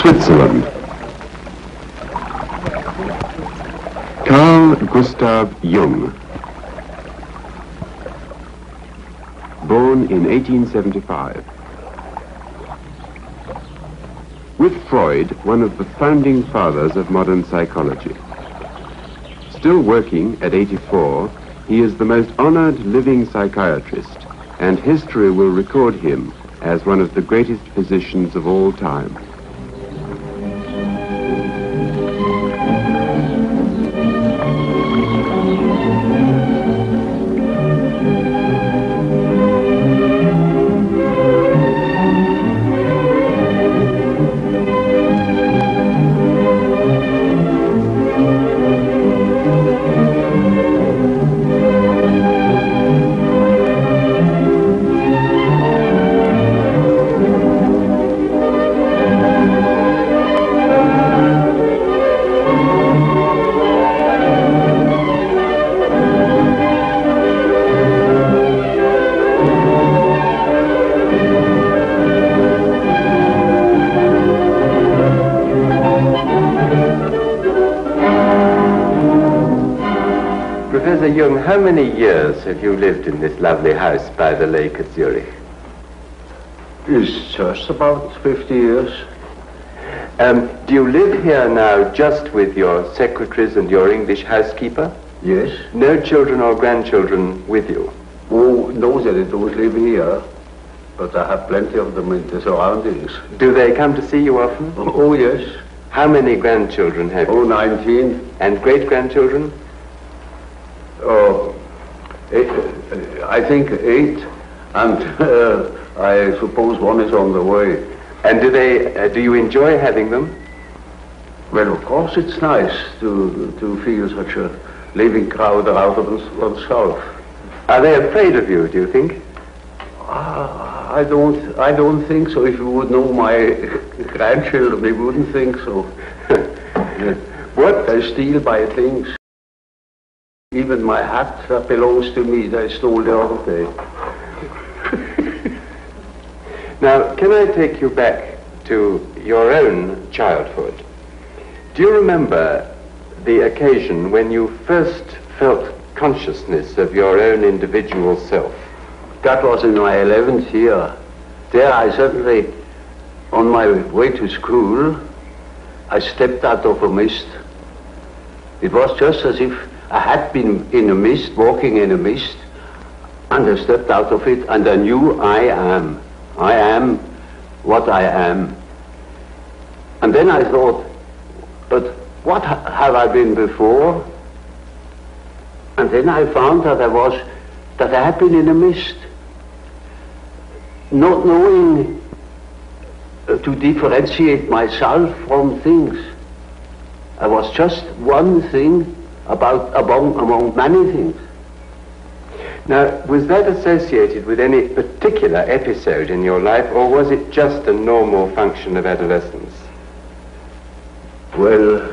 Switzerland. Carl Gustav Jung, born in 1875. With Freud, one of the founding fathers of modern psychology. Still working at 84, he is the most honored living psychiatrist, and history will record him as one of the greatest physicians of all time. Professor Jung, how many years have you lived in this lovely house by the lake at Zurich? It's just about 50 years. Do you live here now just with your secretaries and your English housekeeper? Yes. No children or grandchildren with you? Oh, no, they don't live here, but I have plenty of them in the surroundings. Do they come to see you often? Oh, yes. How many grandchildren have you? Oh, 19. And great-grandchildren? Oh, I think 8, and I suppose one is on the way. And do you enjoy having them? Well, of course it's nice to feel such a living crowd around oneself. Are they afraid of you, do you think? I don't think so. If you would know my grandchildren, they wouldn't think so. What? They steal my things. Even my hat that belongs to me, they stole the other day. Now, can I take you back to your own childhood? Do you remember the occasion when you first felt consciousness of your own individual self? That was in my 11th year. There I suddenly, on my way to school, I stepped out of a mist. It was just as if I had been in a mist, walking in a mist, and I stepped out of it, and I knew I am. I am what I am. And then I thought, but what have I been before? And then I found that I had been in a mist, not knowing to differentiate myself from things. I was just one thing among many things. Now, was that associated with any particular episode in your life, or was it just a normal function of adolescence? Well,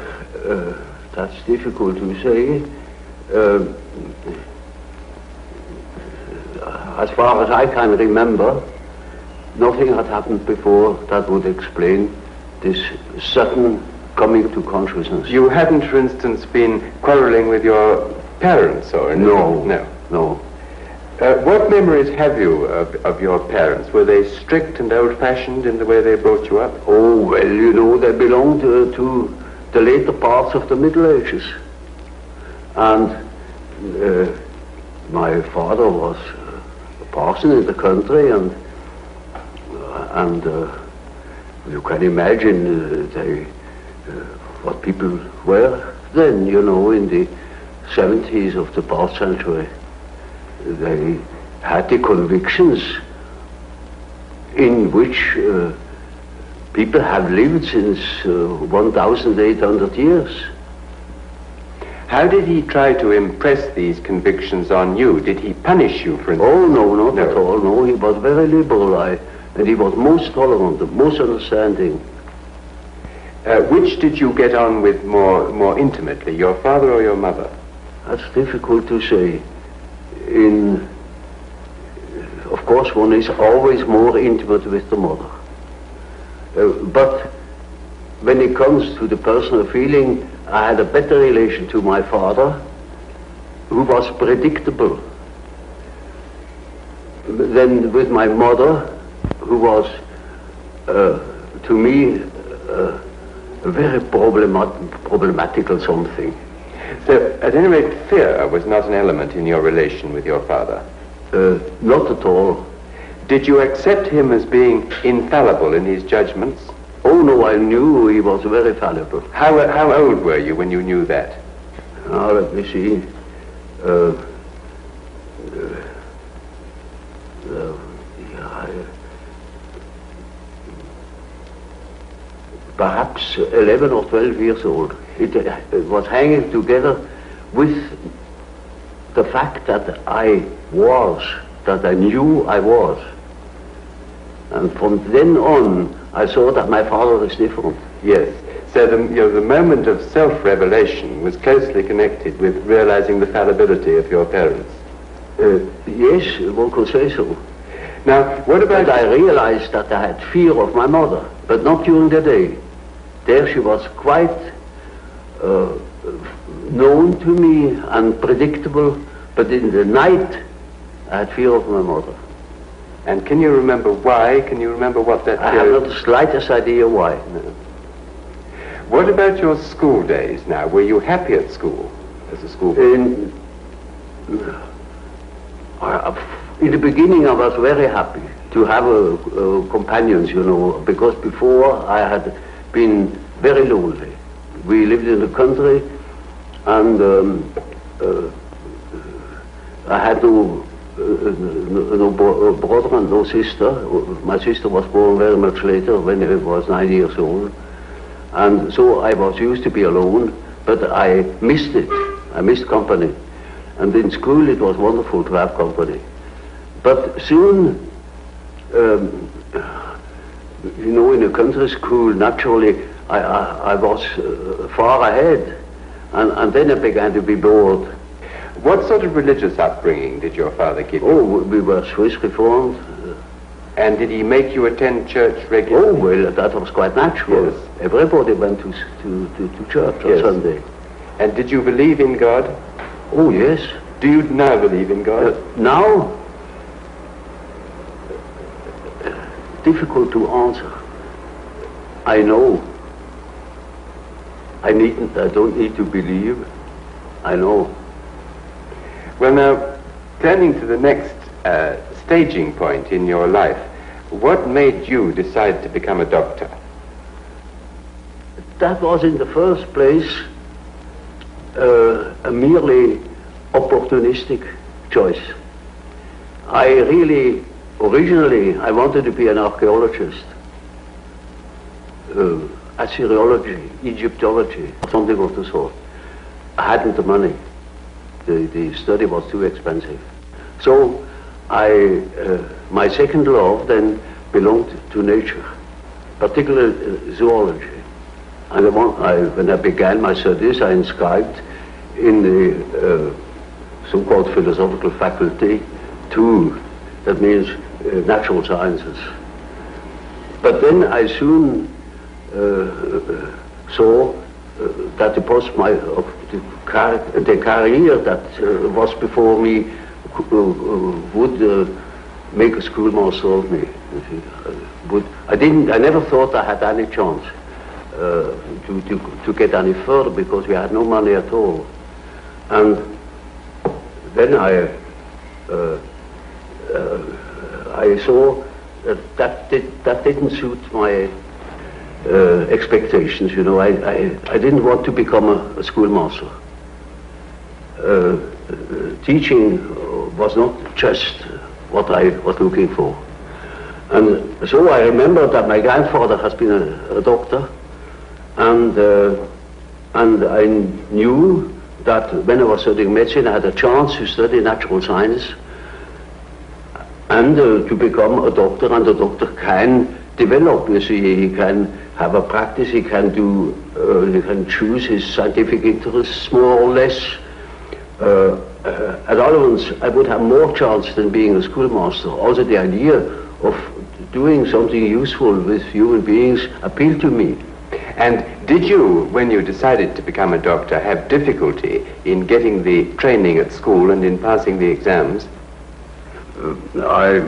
that's difficult to say. As far as I can remember, nothing had happened before that would explain this sudden coming to consciousness. You hadn't, for instance, been quarreling with your parents or anything? No. What memories have you of your parents? Were they strict and old-fashioned in the way they brought you up? Oh, well, you know, they belonged to the later parts of the Middle Ages. And my father was a parson in the country, and you can imagine what people were then, you know, in the 70s of the past century. They had the convictions in which people have lived since 1,800 years. How did he try to impress these convictions on you? Did he punish you, for instance? Oh, no, not at all. No, he was very liberal, and he was most tolerant, most understanding. Which did you get on with more intimately, your father or your mother? That's difficult to say. Of course, one is always more intimate with the mother. But when it comes to the personal feeling, I had a better relation to my father, who was predictable, than with my mother, who was, to me, a very problematical something. So, at any rate, fear was not an element in your relation with your father? Not at all. Did you accept him as being infallible in his judgments? Oh no, I knew he was very fallible. How old were you when you knew that? Now, let me see. Perhaps 11 or 12 years old. It was hanging together with the fact that I knew I was. And from then on, I saw that my father was different. Yes. So the moment of self-revelation was closely connected with realizing the fallibility of your parents. Yes, one could say so. Now, what about... But I realized that I had fear of my mother, but not during the day. There she was quite known to me and predictable, but in the night I had fear of my mother. And can you remember why? Can you remember what that I have not the slightest idea why. No. What about your school days now? Were you happy at school as a schoolboy? In the beginning I was very happy to have companions, you know, because before I had been very lonely. We lived in the country and I had no brother and no sister. My sister was born very much later when I was 9 years old. And so I was used to be alone, but I missed it. I missed company. And in school it was wonderful to have company. But soon, you know, in a country school, naturally, I was far ahead. And then I began to be bored. What sort of religious upbringing did your father give you? Oh, we were Swiss Reformed. And did he make you attend church regularly? Oh, well, that was quite natural. Yes. Everybody went to church on Sunday. And did you believe in God? Oh, yes. Do you now believe in God? Now? Difficult to answer. I know. I don't need to believe. I know. Well, now, turning to the next staging point in your life, what made you decide to become a doctor? That was in the first place a merely opportunistic choice. Originally, I wanted to be an archaeologist, Assyriology, Egyptology, something of the sort. I hadn't the money. The study was too expensive. So my second love then belonged to nature, particularly zoology. And when I began my studies, I inscribed in the so-called philosophical faculty 2, that means natural sciences. But then I soon saw that the career that was before me would make a schoolmaster of me. I never thought I had any chance to get any further because we had no money at all. And then I saw that didn't suit my expectations, you know. I didn't want to become a schoolmaster. Teaching was not just what I was looking for. And so I remember that my grandfather has been a doctor, and I knew that when I was studying medicine I had a chance to study natural science and to become a doctor, and a doctor can develop, you see, he can have a practice, he can choose his scientific interests more or less. At Olivans, I would have more chance than being a schoolmaster. Also the idea of doing something useful with human beings appealed to me. And did you, when you decided to become a doctor, have difficulty in getting the training at school and in passing the exams? I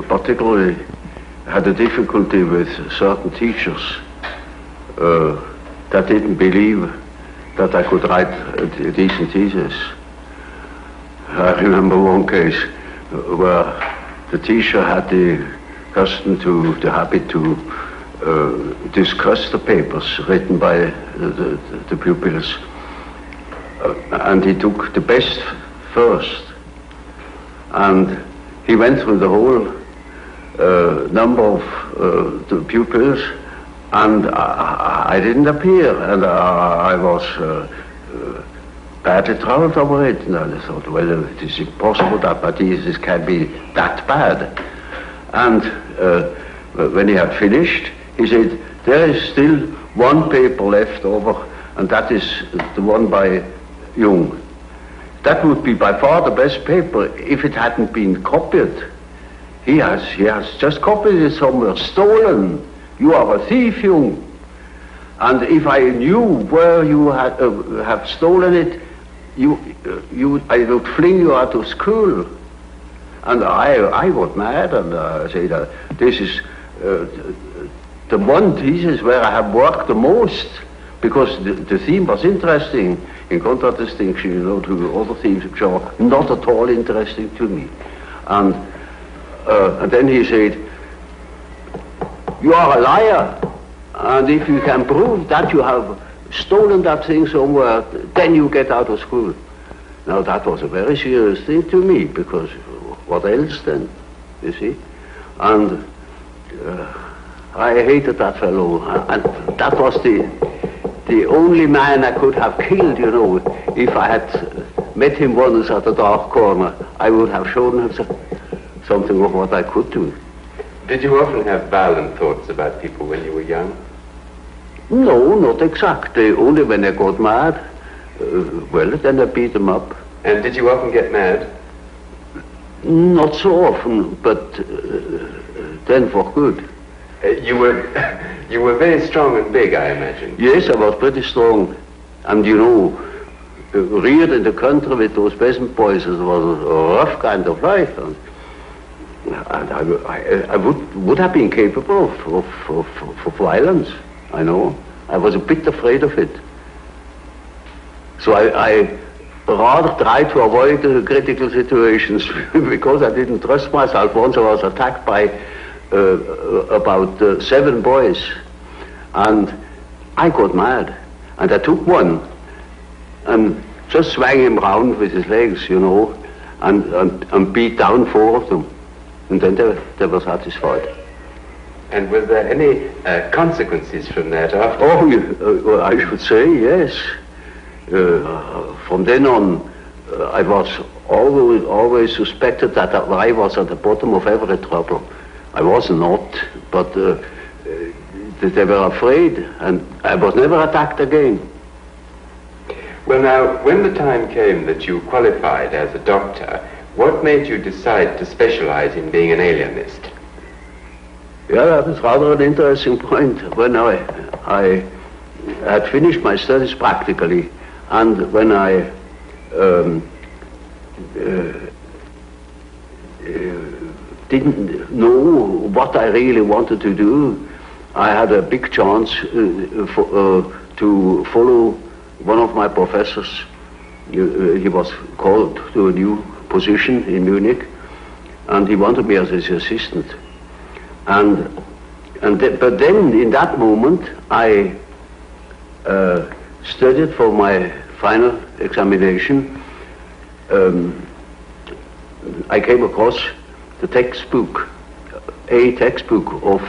particularly had a difficulty with certain teachers that didn't believe that I could write a decent thesis. I remember one case where the teacher had the habit to discuss the papers written by the pupils, and he took the best first, and he went through the whole number of the pupils, and I didn't appear, and I was badly troubled over it. And I thought, well, it is impossible that my thesis can be that bad. And when he had finished, he said, there is still one paper left over, and that is the one by Jung. That would be by far the best paper if it hadn't been copied. He has just copied it somewhere, stolen. You are a thief, Jung. And if I knew where you have stolen it, I would fling you out of school. And I got mad, and I said, this is the one thesis where I have worked the most, because the theme was interesting, in contradistinction, to other themes which are not at all interesting to me. And then he said, you are a liar, and if you can prove that you have stolen that thing somewhere, then you get out of school. Now that was a very serious thing to me, because what else then, you see? And I hated that fellow, and that was the only man I could have killed, if I had met him once at a dark corner. I would have shown him something of what I could do. Did you often have violent thoughts about people when you were young? No, not exactly. Only when I got mad. Well, then I beat them up. And did you often get mad? Not so often, but then for good. You were very strong and big, I imagine. Yes, I was pretty strong. And reared in the country with those peasant boys, it was a rough kind of life. And I would have been capable of violence, I know. I was a bit afraid of it. So I rather tried to avoid critical situations because I didn't trust myself. Once I was attacked by about 7 boys, and I got mad. And I took one and just swung him round with his legs, and beat down 4 of them. And then they were satisfied. And were there any consequences from that after? Oh, I should say yes. From then on, I was always suspected that I was at the bottom of every trouble. I was not, but they were afraid, and I was never attacked again. Well, now, when the time came that you qualified as a doctor, what made you decide to specialize in being an alienist? Yeah, that is rather an interesting point. When I had finished my studies practically, and when I didn't know what I really wanted to do, I had a big chance to follow one of my professors. He was called to a new position in Munich, and he wanted me as his assistant. But then, in that moment, I studied for my final examination. I came across the textbook, a textbook of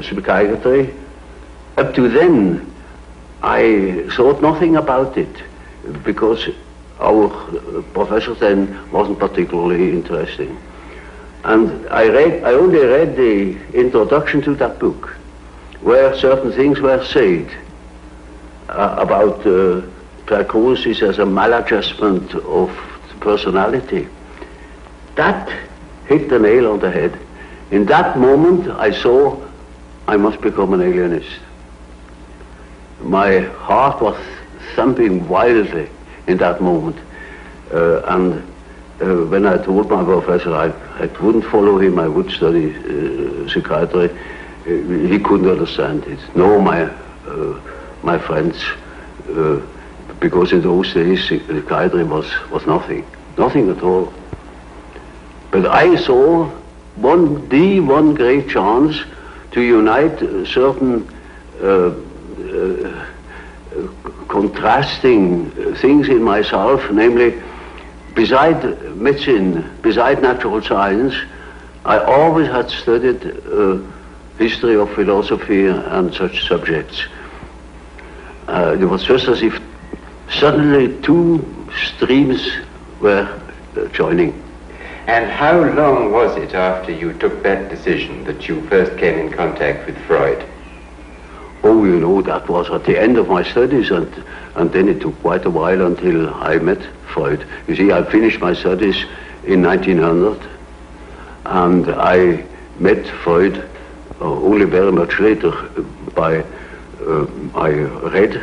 psychiatry. Up to then, I thought nothing about it, because our professor then wasn't particularly interesting. And I only read the introduction to that book, where certain things were said about psychosis as a maladjustment of personality. That hit the nail on the head. In that moment, I saw I must become an alienist. My heart was thumping wildly in that moment. When I told my professor I wouldn't follow him, I would study psychiatry, he couldn't understand it. No, my friends, because in those days psychiatry was nothing at all. But I saw one great chance to unite certain contrasting things in myself, namely, beside medicine, beside natural science, I always had studied history of philosophy and such subjects. It was just as if suddenly two streams were joining. And how long was it after you took that decision that you first came in contact with Freud? Oh, you know, that was at the end of my studies, and then it took quite a while until I met Freud. You see, I finished my studies in 1900, and I met Freud only very much later. I read,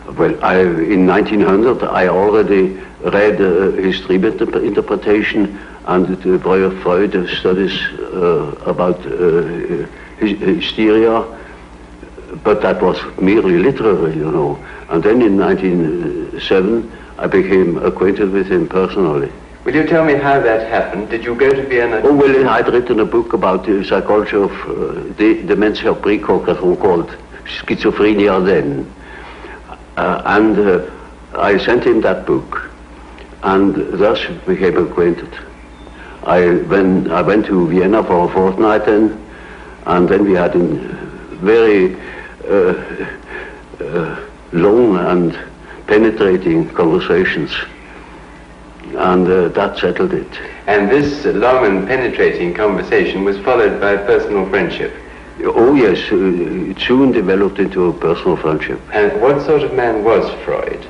in 1900 I already read his dream interpretation and Freud studies about hysteria, but that was merely literary, you know. And then in 1907 I became acquainted with him personally. Will you tell me how that happened? Did you go to Vienna? Oh, well, I'd written a book about the psychology of dementia precox, as one called schizophrenia then. And I sent him that book, and thus became acquainted. I went to Vienna for a fortnight then, and then we had very long and penetrating conversations, and that settled it. And this long and penetrating conversation was followed by personal friendship? Oh yes, it soon developed into a personal friendship. And what sort of man was Freud?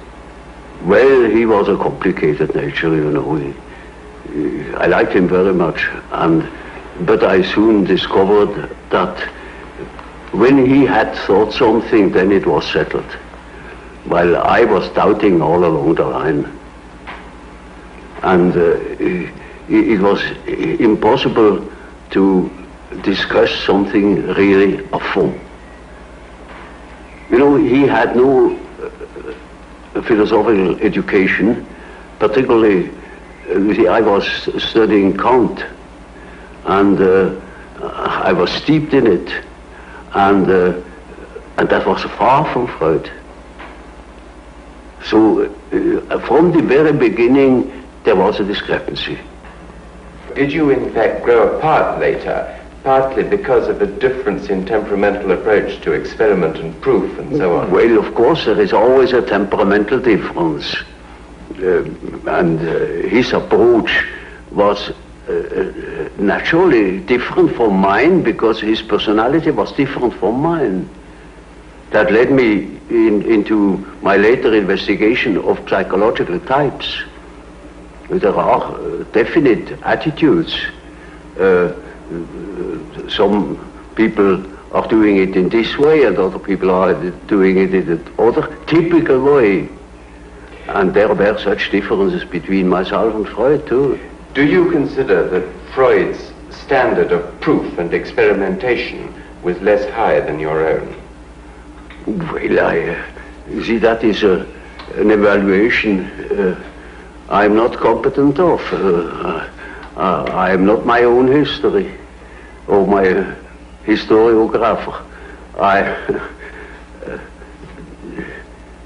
Well, he was a complicated nature, you know. I liked him very much, but I soon discovered that when he had thought something, then it was settled, while I was doubting all along the line. And it was impossible to discuss something really of fun. You know, he had no philosophical education, particularly, you see, I was studying Kant, and I was steeped in it, and that was far from Freud. So from the very beginning there was a discrepancy. Did you in fact grow apart later, partly because of a difference in temperamental approach to experiment and proof and so on? Well, of course, there is always a temperamental difference. And his approach was naturally different from mine because his personality was different from mine. That led me into my later investigation of psychological types. There are definite attitudes. Some people are doing it in this way and other people are doing it in another typical way. And there were such differences between myself and Freud too. Do you consider that Freud's standard of proof and experimentation was less high than your own? Well, you see, that is an evaluation I'm not competent of. I am not my own history or my historiographer.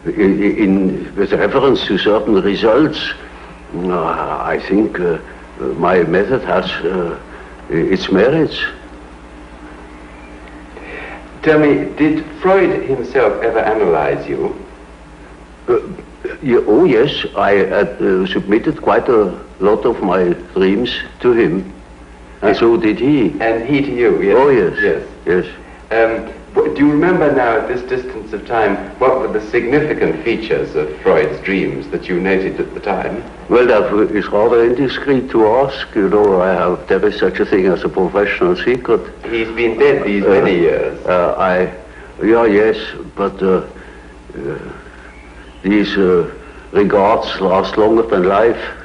With reference to certain results, I think my method has its merits. Tell me, did Freud himself ever analyze you? Oh yes, I had submitted quite a lot of my dreams to him, and so did he. And he to you, yes? Oh yes, yes. Do you remember now, at this distance of time, what were the significant features of Freud's dreams that you noted at the time? Well, that is rather indiscreet to ask. You know, there is such a thing as a professional secret. He's been dead these many years. Yes, but these regards last longer than life.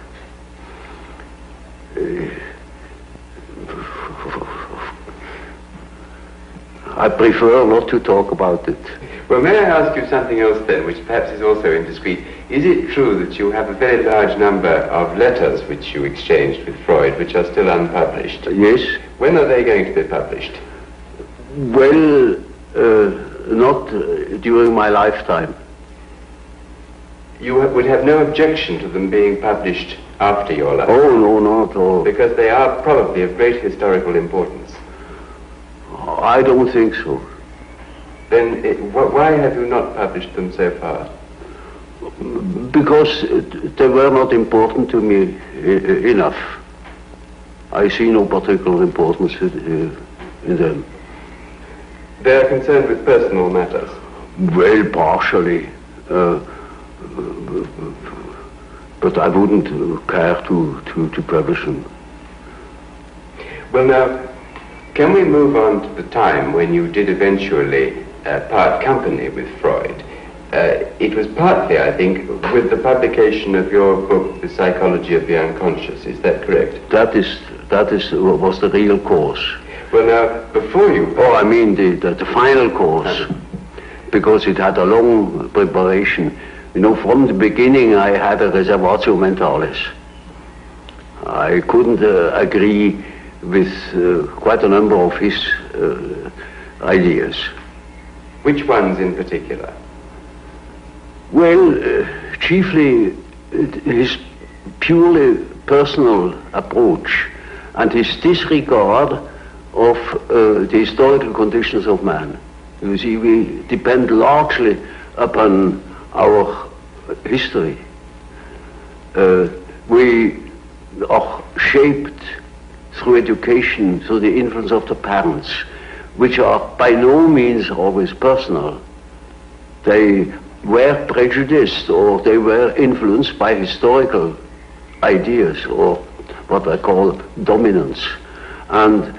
I prefer not to talk about it. Well, may I ask you something else then, which perhaps is also indiscreet? Is it true that you have a very large number of letters which you exchanged with Freud, which are still unpublished? Yes. When are they going to be published? Well, not during my lifetime. You would have no objection to them being published after your life? Oh, no, not at all. Because they are probably of great historical importance. I don't think so. Then why have you not published them so far? Because they were not important to me enough. I see no particular importance in them. They are concerned with personal matters? Well, partially. But I wouldn't care to publish them. Well, now, can we move on to the time when you did eventually part company with Freud? It was partly, I think, with the publication of your book, The Psychology of the Unconscious. Is that correct? That was the real cause. Well, now, before you... Oh, I mean the final cause, because it had a long preparation. You know, from the beginning I had a reservatio mentalis. I couldn't agree with quite a number of his ideas. Which ones in particular? Well, chiefly his purely personal approach and his disregard of the historical conditions of man. You see, we depend largely upon our history. We are shaped through education, through the influence of the parents, which are by no means always personal. They were prejudiced or they were influenced by historical ideas or what I call dominance. And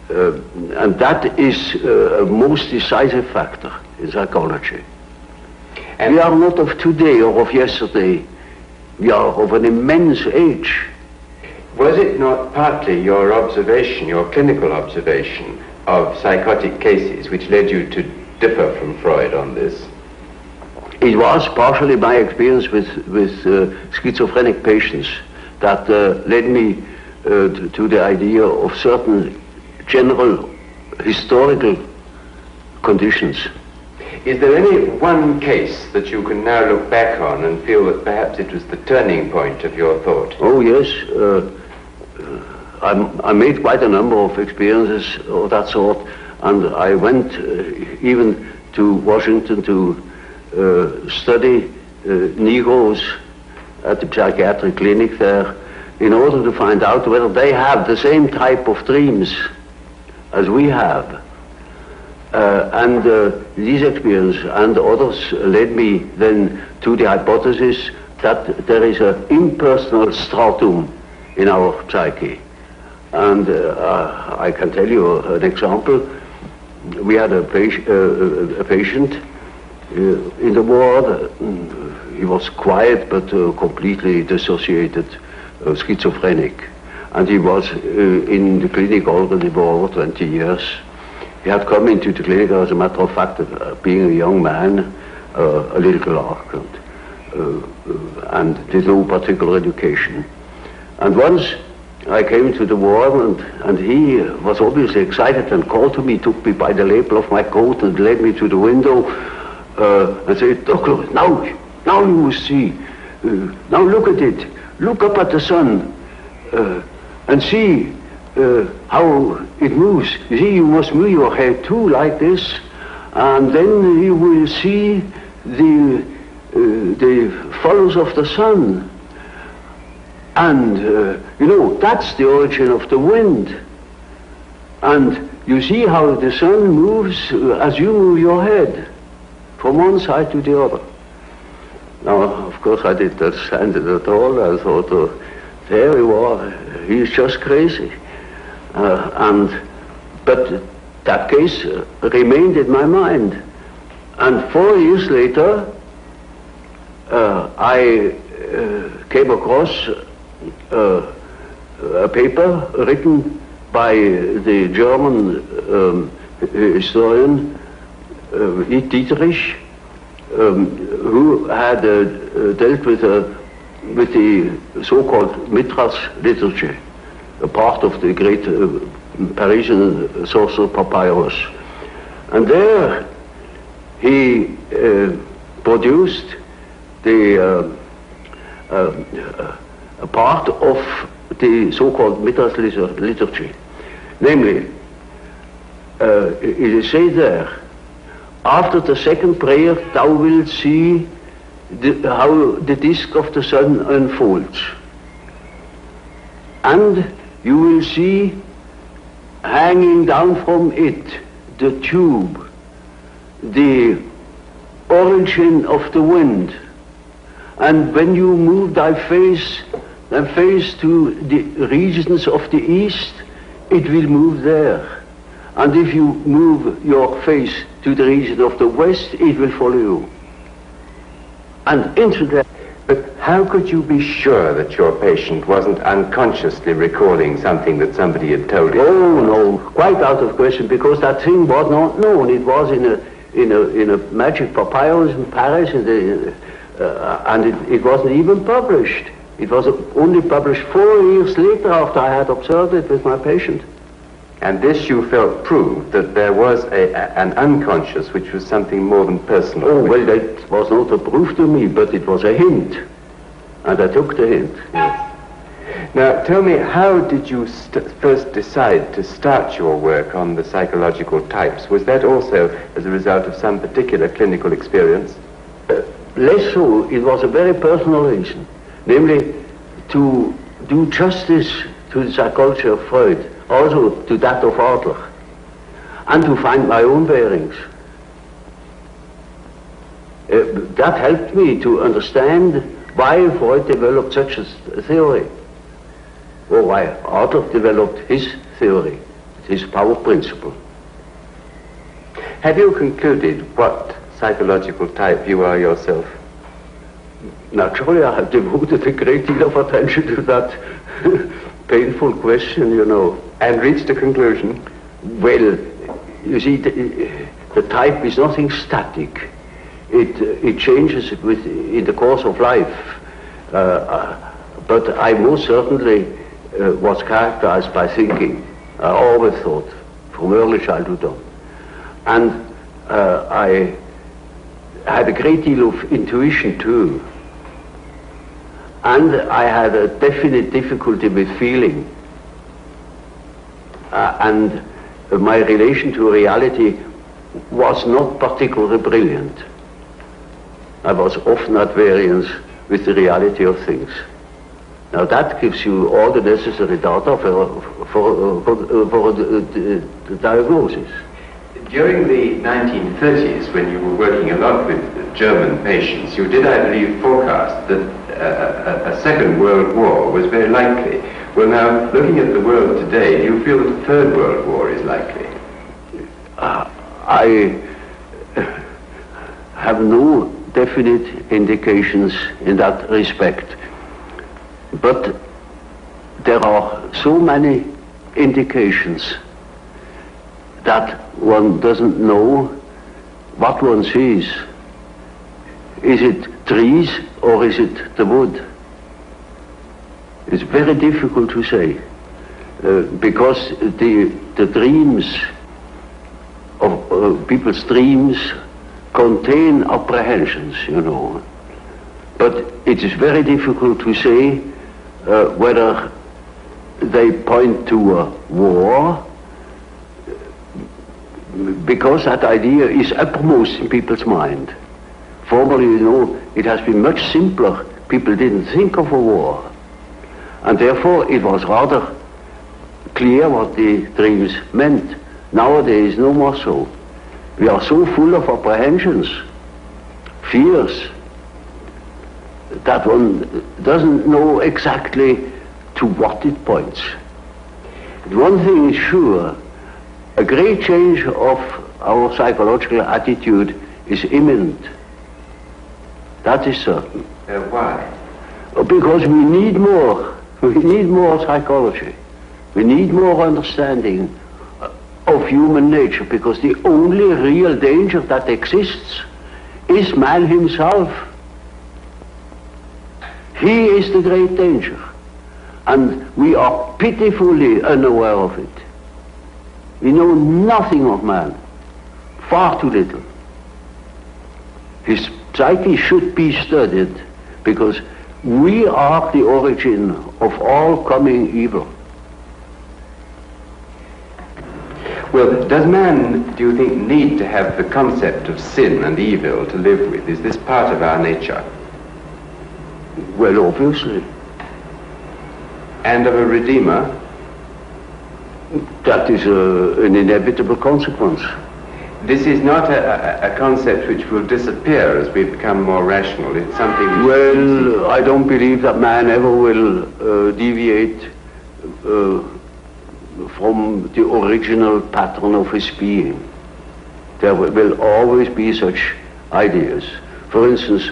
that is a most decisive factor in psychology. And we are not of today or of yesterday. We are of an immense age. Was it not partly your observation, your clinical observation of psychotic cases, which led you to differ from Freud on this? It was partially my experience with schizophrenic patients that led me to the idea of certain general historical conditions. Is there any one case that you can now look back on and feel that perhaps it was the turning point of your thought? Oh, yes. I made quite a number of experiences of that sort, and I went even to Washington to study Negroes at the psychiatric clinic there in order to find out whether they have the same type of dreams as we have. And these experiences and others led me then to the hypothesis that there is an impersonal stratum in our psyche. And I can tell you an example. We had a patient in the ward. He was quiet but completely dissociated, schizophrenic. And he was in the clinic already for over 20 years. He had come into the clinic, as a matter of fact, being a young man, a little clerk, and did no particular education. And once I came to the ward, and he was obviously excited and called to me, took me by the lapel of my coat and led me to the window and said, "Doctor, now you must see. Now look at it. Look up at the sun and see how it moves. You see, you must move your head too, like this, and then you will see the follows of the sun. And, you know, that's the origin of the wind. And you see how the sun moves as you move your head from one side to the other. Now, of course, I didn't understand it at all. I thought, there you are, he's just crazy. But that case remained in my mind. And 4 years later, I came across a paper written by the German historian Dietrich, who had dealt with the so-called Mithras liturgy, a part of the great Parisian sorcerer papyrus. And there he produced a part of the so-called Mithras liturgy. Namely, it is said there, after the second prayer thou wilt see how the disk of the sun unfolds. And you will see hanging down from it the tube, the origin of the wind. And when you move thy face to the regions of the east, it will move there. And if you move your face to the region of the west, it will follow you. And into that. But how could you be sure that your patient wasn't unconsciously recalling something that somebody had told him? Oh no, quite out of question, because that thing was not known. It was in a magic papyrus in Paris, and it wasn't even published. It was only published 4 years later after I had observed it with my patient. And this you felt proved that there was an unconscious which was something more than personal. Oh, well, that was not a proof to me, but it was a hint. And I took the hint. Yes. Now, tell me, how did you first decide to start your work on the psychological types? Was that also as a result of some particular clinical experience? Less so. It was a very personal reason. Namely, to do justice to the psychology of Freud, also to that of Adler, and to find my own bearings. That helped me to understand why Freud developed such a theory, or why Adler developed his theory, his power principle. Have you concluded what psychological type you are yourself? Naturally, I have devoted a great deal of attention to that painful question, you know. And reached a conclusion? Well, you see, the type is nothing static. It changes in the course of life. But I most certainly was characterized by thinking. I always thought, from early childhood on. And I had a great deal of intuition too. And I had a definite difficulty with feeling. And my relation to reality was not particularly brilliant. I was often at variance with the reality of things. Now that gives you all the necessary data for the diagnosis. During the 1930s, when you were working a lot with German patients, you did, I believe, forecast that a Second World War was very likely. Well, now, looking at the world today, do you feel that a Third World War is likely? I have no definite indications in that respect. But there are so many indications that one doesn't know what one sees. Is it trees or is it the wood? It's very difficult to say, because the dreams of people's dreams contain apprehensions, you know. But it is very difficult to say whether they point to a war, because that idea is uppermost in people's mind. Formerly, you know, it has been much simpler. People didn't think of a war. And therefore, it was rather clear what the dreams meant. Nowadays, no more so. We are so full of apprehensions, fears, that one doesn't know exactly to what it points. One thing is sure, a great change of our psychological attitude is imminent. That is certain. Why? Because we need more. We need more psychology. We need more understanding of human nature, because the only real danger that exists is man himself. He is the great danger, and we are pitifully unaware of it. We know nothing of man, far too little. His psyche should be studied, because we are the origin of all coming evil. Well, does man, do you think, need to have the concept of sin and evil to live with? Is this part of our nature? Well, obviously. And of a Redeemer? That is an inevitable consequence. This is not a concept which will disappear as we become more rational. It's something which... Well, I don't believe that man ever will deviate from the original pattern of his being. There will always be such ideas. For instance,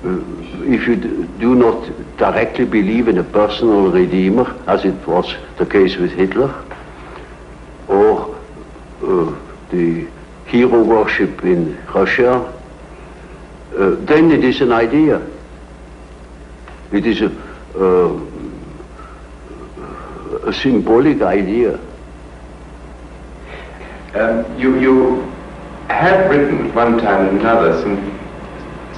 if you do not directly believe in a personal Redeemer, as it was the case with Hitler, or the hero worship in Russia, then it is an idea. It is a symbolic idea. You have written at one time and another some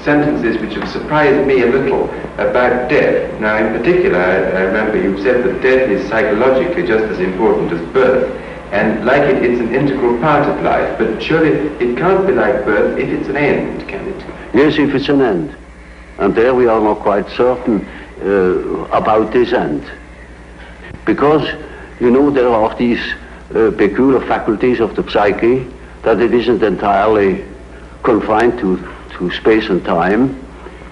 sentences which have surprised me a little about death. Now, in particular, I remember you said that death is psychologically just as important as birth, and like it, it's an integral part of life, but surely it can't be like birth if it's an end, can it? Yes, if it's an end. And there we are not quite certain about this end. Because, you know, there are these peculiar faculties of the psyche, that it isn't entirely confined to space and time.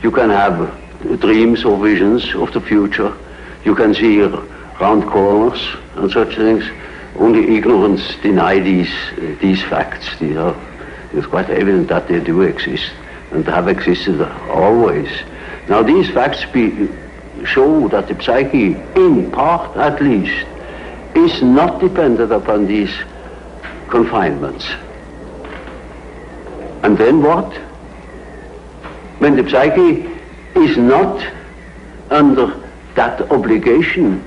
You can have dreams or visions of the future. You can see round corners and such things. Only ignorance deny these facts. It's quite evident that they do exist and have existed always. Now these facts show that the psyche, in part at least, is not dependent upon these confinements. And then what? When the psyche is not under that obligation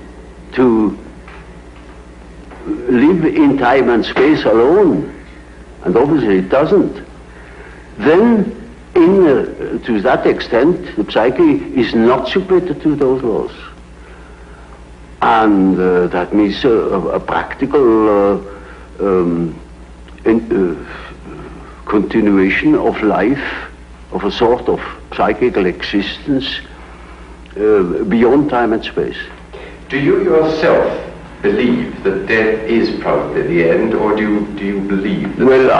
to live in time and space alone, and obviously it doesn't, then to that extent the psyche is not submitted to those laws. And that means a practical continuation of life, of a sort of psychical existence beyond time and space. Do you yourself believe that death is probably the end, or do you believe that... Well,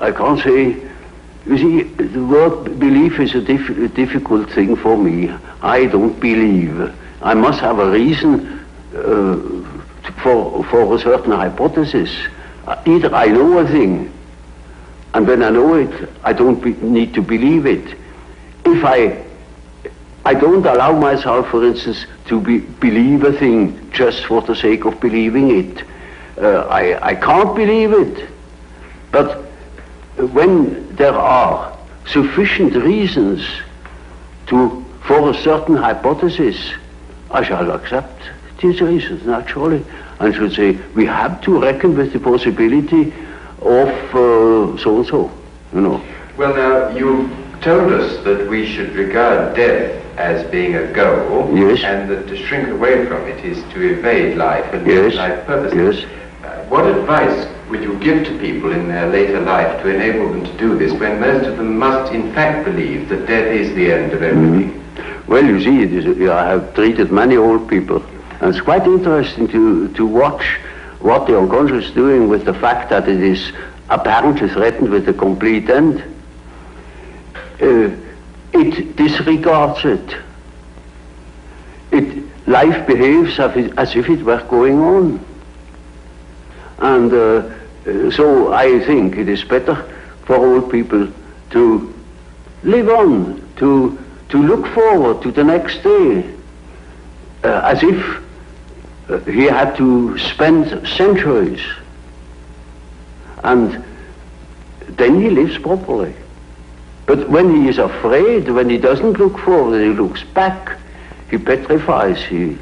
I can't say. You see, the word belief is a difficult thing for me. I don't believe. I must have a reason for a certain hypothesis. Either I know a thing, and when I know it, I don't need to believe it. If I don't allow myself, for instance, to believe a thing just for the sake of believing it. I can't believe it. But when there are sufficient reasons for a certain hypothesis, I shall accept these reasons, naturally, and should say, we have to reckon with the possibility of so-and-so, you know. Well, now, you told us that we should regard death as being a goal, yes, and that to shrink away from it is to evade life and yes, life purpose. Yes. What advice would you give to people in their later life to enable them to do this, when most of them must in fact believe that death is the end of everything? Well, you see, I have treated many old people, and it's quite interesting to watch what the unconscious is doing with the fact that it is apparently threatened with a complete end, it disregards it. Life behaves as if it were going on. And so I think it is better for old people to live on, to look forward to the next day, as if he had to spend centuries. And then he lives properly. But when he is afraid, when he doesn't look forward, he looks back, he petrifies, he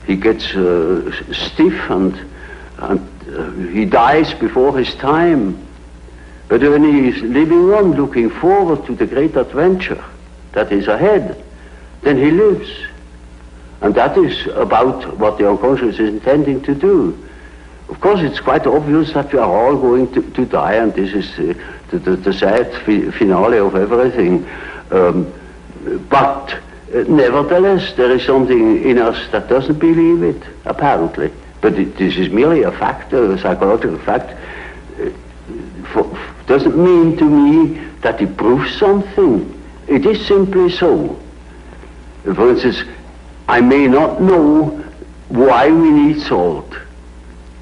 gets stiff and he dies before his time. But when he is living on, looking forward to the great adventure that is ahead, then he lives. And that is about what the unconscious is intending to do. Of course, it's quite obvious that we are all going to die, and this is the sad finale of everything. But nevertheless, there is something in us that doesn't believe it, apparently. But this is merely a fact, a psychological fact. Doesn't mean to me that it proves something. It is simply so. For instance, I may not know why we need salt,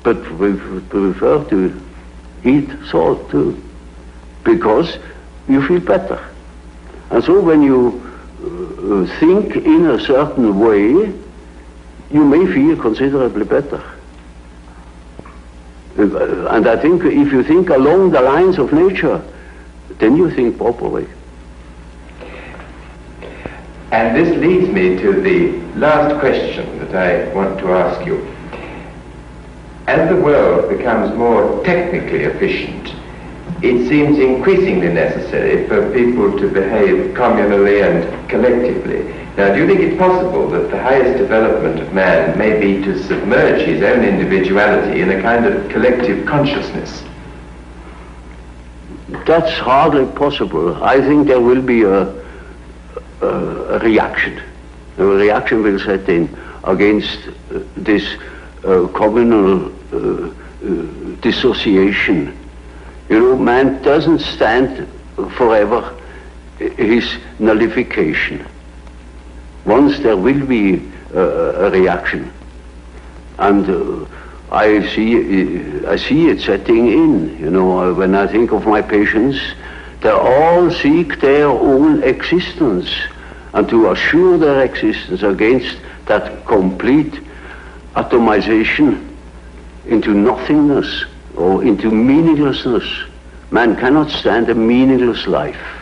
but we prefer to eat salt too, because you feel better. And so when you think in a certain way, you may feel considerably better. And I think if you think along the lines of nature, then you think properly. And this leads me to the last question that I want to ask you. As the world becomes more technically efficient, it seems increasingly necessary for people to behave communally and collectively. Now, do you think it's possible that the highest development of man may be to submerge his own individuality in a kind of collective consciousness? That's hardly possible. I think there will be a reaction. A reaction will set in against this communal dissociation. You know, man doesn't stand forever his nullification. Once there will be a reaction, and I see it setting in. You know, when I think of my patients, they all seek their own existence, and to assure their existence against that complete atomization into nothingness or into meaninglessness. Man cannot stand a meaningless life.